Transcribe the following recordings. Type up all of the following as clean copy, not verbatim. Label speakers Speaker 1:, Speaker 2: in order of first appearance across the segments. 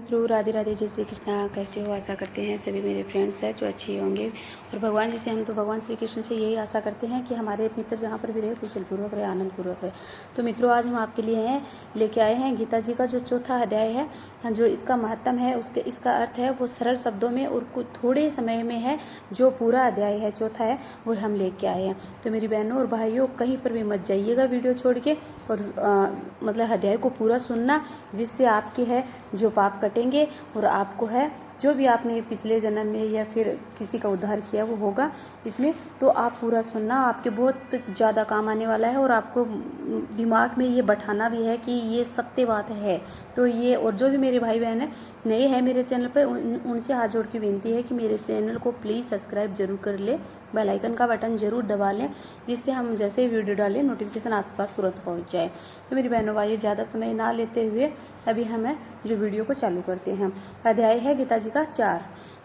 Speaker 1: मित्रों, राधे राधे, जय श्री कृष्णा। कैसे हो? आशा करते हैं सभी मेरे फ्रेंड्स हैं जो अच्छे होंगे। और भगवान जी से हम तो भगवान श्री कृष्ण से यही आशा करते हैं कि हमारे मित्र जहाँ पर भी रहे कुशलपूर्वक रहे, आनंदपूर्वक रहे। तो मित्रों, आज हम आपके लिए लेके आए हैं गीता जी का जो चौथा अध्याय है, जो इसका महत्व है, इसका अर्थ है वो सरल शब्दों में और कुछ थोड़े समय में है। जो पूरा अध्याय है चौथा है वो हम लेके आए हैं। तो मेरी बहनों और भाइयों, कहीं पर भी मत जाइएगा वीडियो छोड़ के, और मतलब अध्याय को पूरा सुनना, जिससे आपके है जो पाप कटेंगे और आपको है जो भी आपने पिछले जन्म में या फिर किसी का उद्धार किया वो होगा इसमें। तो आप पूरा सुनना, आपके बहुत ज़्यादा काम आने वाला है। और आपको दिमाग में ये बैठाना भी है कि ये सत्य बात है। तो ये, और जो भी मेरे भाई बहन है नए हैं मेरे चैनल पर, उनसे हाथ जोड़ की विनती है कि मेरे चैनल को प्लीज़ सब्सक्राइब जरूर कर ले, बेल आइकन का बटन जरूर दबा लें, जिससे हम जैसे ही वीडियो डालें नोटिफिकेशन आपके पास तुरंत पहुंच जाए। तो मेरी बहनों भाई, ज़्यादा समय ना लेते हुए अभी हमें जो वीडियो को चालू करते हैं। अध्याय है गीता जी का 4।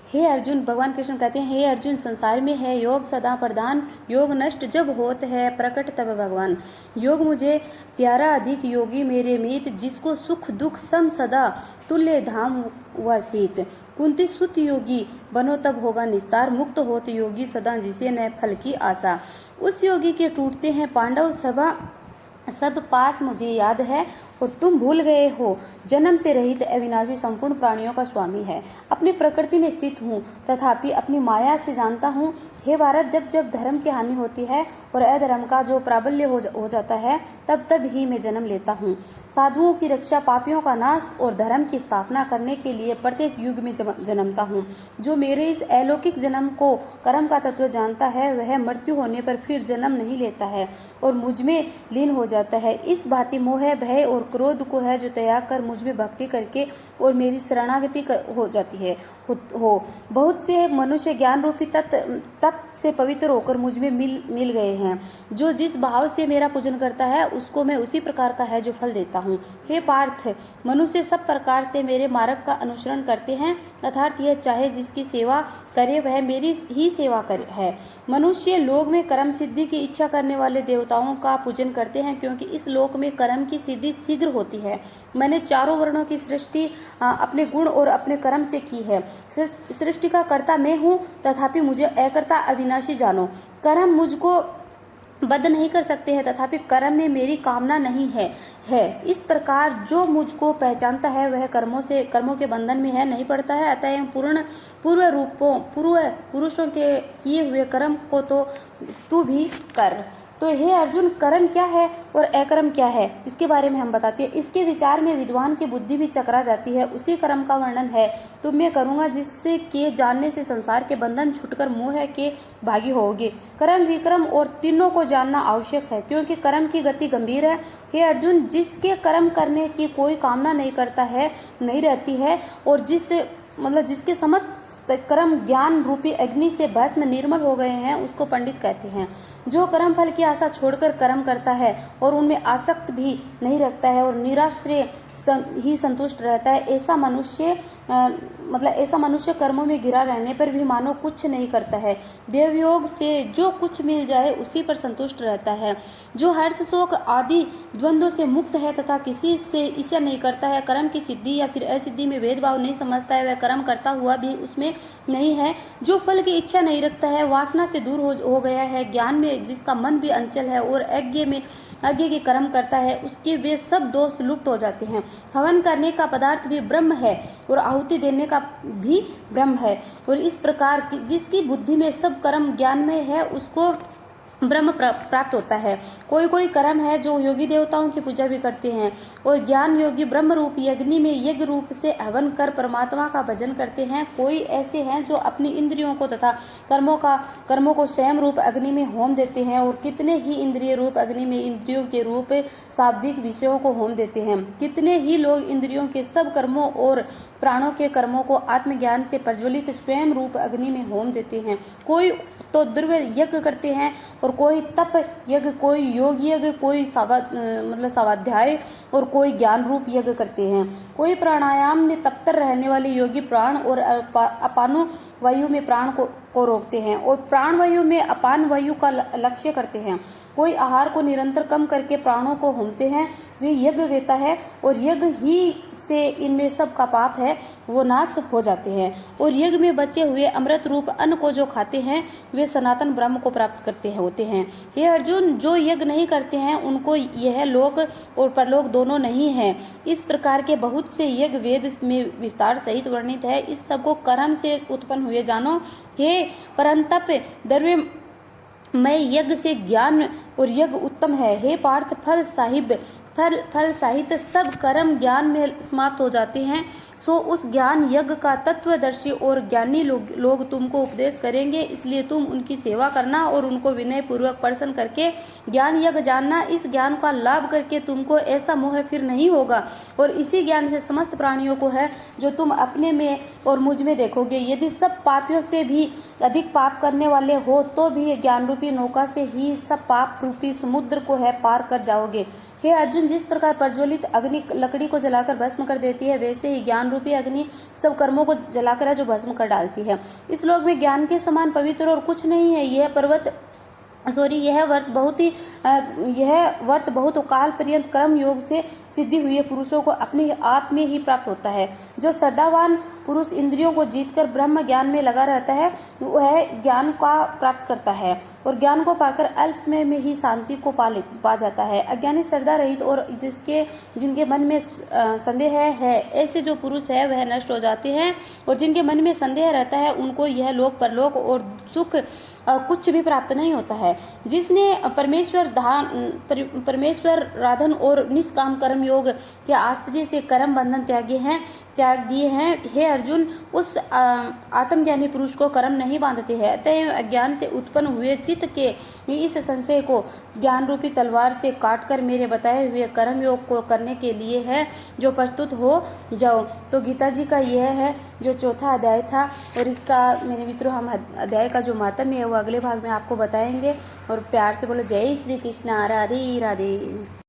Speaker 1: हे अर्जुन, भगवान कृष्ण कहते हैं, हे अर्जुन, संसार में है योग सदा प्रधान, योग नष्ट जब होत है प्रकट तब भगवान। योग मुझे प्यारा अधिक योगी मेरे मीत, जिसको सुख दुख सम सदा तुल्य धाम व शीत। कुंती सुत योगी बनो तब होगा निस्तार, मुक्त होत योगी सदा जिसे न फल की आशा। उस योगी के टूटते हैं पांडव सभा सब पास मुझे याद है, और तुम भूल गए हो जन्म से रहित अविनाशी संपूर्ण प्राणियों का स्वामी है। अपनी प्रकृति में स्थित हूँ तथापि अपनी माया से जानता हूँ। हे भारत, जब जब धर्म की हानि होती है और अधर्म का जो प्राबल्य हो जाता है, तब तब ही मैं जन्म लेता हूँ। साधुओं की रक्षा, पापियों का नाश और धर्म की स्थापना करने के लिए प्रत्येक युग में जन्मता हूँ। जो मेरे इस अलौकिक जन्म को कर्म का तत्व जानता है, वह मृत्यु होने पर फिर जन्म नहीं लेता है और मुझ में लीन हो जाता है। इस भांति मोह, भय और क्रोध को है जो त्याग कर मुझ में भक्ति करके और मेरी शरणागति हो जाती है हो। बहुत से मनुष्य ज्ञान रूपी तप से पवित्र होकर मुझ में मिल गए हैं। जो जिस भाव से मेरा पूजन करता है उसको मैं उसी प्रकार का है जो फल देता हूँ। हे पार्थ, मनुष्य सब प्रकार से मेरे मार्ग का अनुसरण करते हैं, अर्थात यह चाहे जिसकी सेवा करे वह मेरी ही सेवा करे है। मनुष्य लोक में कर्म सिद्धि की इच्छा करने वाले देवताओं का पूजन करते हैं, क्योंकि इस लोक में कर्म की सिद्धि शीघ्र होती है। मैंने चारों वर्णों की सृष्टि अपने गुण और अपने कर्म से की है। सृष्टि का कर्ता मैं हूँ, तथापि मुझे अकर्ता अविनाशी जानो। कर्म मुझको बद्ध नहीं कर सकते हैं, तथापि कर्म में मेरी कामना नहीं है। इस प्रकार जो मुझको पहचानता है वह कर्मों के बंधन में है नहीं पड़ता है। अतः पूर्व पुरुषों के किए हुए कर्म को तो तू भी कर। तो हे अर्जुन, कर्म क्या है और अकर्म क्या है, इसके बारे में हम बताते हैं। इसके विचार में विद्वान की बुद्धि भी चकरा जाती है। उसी कर्म का वर्णन है तुम मैं करूँगा, जिससे के जानने से संसार के बंधन छूटकर मोह के भागी होगे। कर्म विक्रम और तीनों को जानना आवश्यक है, क्योंकि कर्म की गति गंभीर है। हे अर्जुन, जिसके कर्म करने की कोई कामना नहीं करता है, नहीं रहती है, और जिसके समस्त कर्म ज्ञान रूपी अग्नि से भस्म निर्मल हो गए हैं, उसको पंडित कहते हैं। जो कर्म फल की आशा छोड़कर कर्म करता है और उनमें आसक्त भी नहीं रखता है और निराश्रय ही संतुष्ट रहता है, ऐसा मनुष्य कर्मों में घिरा रहने पर भी मानो कुछ नहीं करता है। देवयोग से जो कुछ मिल जाए उसी पर संतुष्ट रहता है। जो हर्ष शोक आदि द्वंद्वों से मुक्त है तथा किसी से ईर्ष्या नहीं करता है, कर्म की सिद्धि या फिर असिद्धि में भेदभाव नहीं समझता है, वह कर्म करता हुआ भी उसमें नहीं है। जो फल की इच्छा नहीं रखता है, वासना से दूर हो गया है, ज्ञान में जिसका मन भी अंचल है और आज्ञा के कर्म करता है, उसके वे सब दोष लुप्त हो जाते हैं। हवन करने का पदार्थ भी ब्रह्म है और आहुति देने का भी ब्रह्म है। और इस प्रकार जिसकी बुद्धि में सब कर्म ज्ञान में है, उसको ब्रह्म प्राप्त होता है। कोई कर्म है जो योगी देवताओं की पूजा भी करते हैं और ज्ञान योगी ब्रह्म रूप यज्ञ में यज्ञ रूप से हवन कर परमात्मा का भजन करते हैं। कोई ऐसे हैं जो अपनी इंद्रियों को तथा कर्मों को स्वयं रूप अग्नि में होम देते हैं, और कितने ही इंद्रिय रूप अग्नि में इंद्रियों के रूप शाब्दिक विषयों को होम देते हैं। कितने ही लोग इंद्रियों के सब कर्मों और प्राणों के कर्मों को आत्मज्ञान से प्रज्वलित स्वयं रूप अग्नि में होम देते हैं। कोई तो द्रव्य यज्ञ करते हैं और कोई तप यज्ञ, कोई योग यज्ञ, कोई स्वाध्याय और कोई ज्ञान रूप यज्ञ करते हैं। कोई प्राणायाम में तप्तर रहने वाले योगी प्राण और अपानु वायु में प्राण को रोकते हैं और प्राण वायु में अपान वायु का लक्ष्य करते हैं। कोई आहार को निरंतर कम करके प्राणों को होमते हैं, वे यज्ञ वेता है और यज्ञ ही से इनमें सब का पाप है वो नाश हो जाते हैं। और यज्ञ में बचे हुए अमृत रूप अन्न को जो खाते हैं वे सनातन ब्रह्म को प्राप्त करते होते हैं। हे अर्जुन, जो यज्ञ नहीं करते हैं उनको यह लोक और परलोक दोनों नहीं है। इस प्रकार के बहुत से यज्ञ वेद में विस्तार सहित वर्णित है। इस सबको कर्म से उत्पन्न हुए जानो। हे परंतप द्रव्य मैं यज्ञ से ज्ञान और यज्ञ उत्तम है। हे पार्थ, फल सहित सब कर्म ज्ञान में समाप्त हो जाते हैं। सो उस ज्ञान यज्ञ का तत्वदर्शी और ज्ञानी लोग तुमको उपदेश करेंगे, इसलिए तुम उनकी सेवा करना और उनको विनय पूर्वक प्रसन्न करके ज्ञान यज्ञ जानना। इस ज्ञान का लाभ करके तुमको ऐसा मोह फिर नहीं होगा और इसी ज्ञान से समस्त प्राणियों को है जो तुम अपने में और मुझ में देखोगे। यदि सब पापियों से भी अधिक पाप करने वाले हो तो भी ज्ञान रूपी नौका से ही सब पाप रूपी समुद्र को है पार कर जाओगे। हे अर्जुन, जिस प्रकार प्रज्वलित अग्नि लकड़ी को जलाकर भस्म कर देती है, वैसे ही ज्ञान रूपी अग्नि सब कर्मों को जलाकर है जो भस्म कर डालती है। इस लोक में ज्ञान के समान पवित्र और कुछ नहीं है। यह वर्त बहुत काल पर्यंत कर्म योग से सिद्धि हुए पुरुषों को अपने आप में ही प्राप्त होता है। जो श्रद्धावान पुरुष इंद्रियों को जीतकर ब्रह्म ज्ञान में लगा रहता है वह ज्ञान का प्राप्त करता है और ज्ञान को पाकर अल्प समय में ही शांति को पा जाता है। अज्ञानी श्रद्धा रहित और जिनके मन में संदेह है, ऐसे जो पुरुष है वह नष्ट हो जाते हैं और जिनके मन में संदेह रहता है उनको यह लोक परलोक और सुख कुछ भी प्राप्त नहीं होता है। जिसने परमेश्वर राधन और निष्काम कर्म योग के आश्रय से कर्म बंधन त्याग दिए हैं, हे अर्जुन, उस आत्मज्ञानी पुरुष को कर्म नहीं बांधते हैं। अतः अज्ञान से उत्पन्न हुए चित्त के इस संशय को ज्ञान रूपी तलवार से काटकर मेरे बताए हुए कर्म योग को करने के लिए है जो प्रस्तुत हो जाओ। तो गीता जी का यह है जो चौथा अध्याय था और इसका मेरे मित्रों हम अध्याय का जो मातम है वो अगले भाग में आपको बताएंगे। और प्यार से बोलो जय श्री कृष्ण, राधे राधे।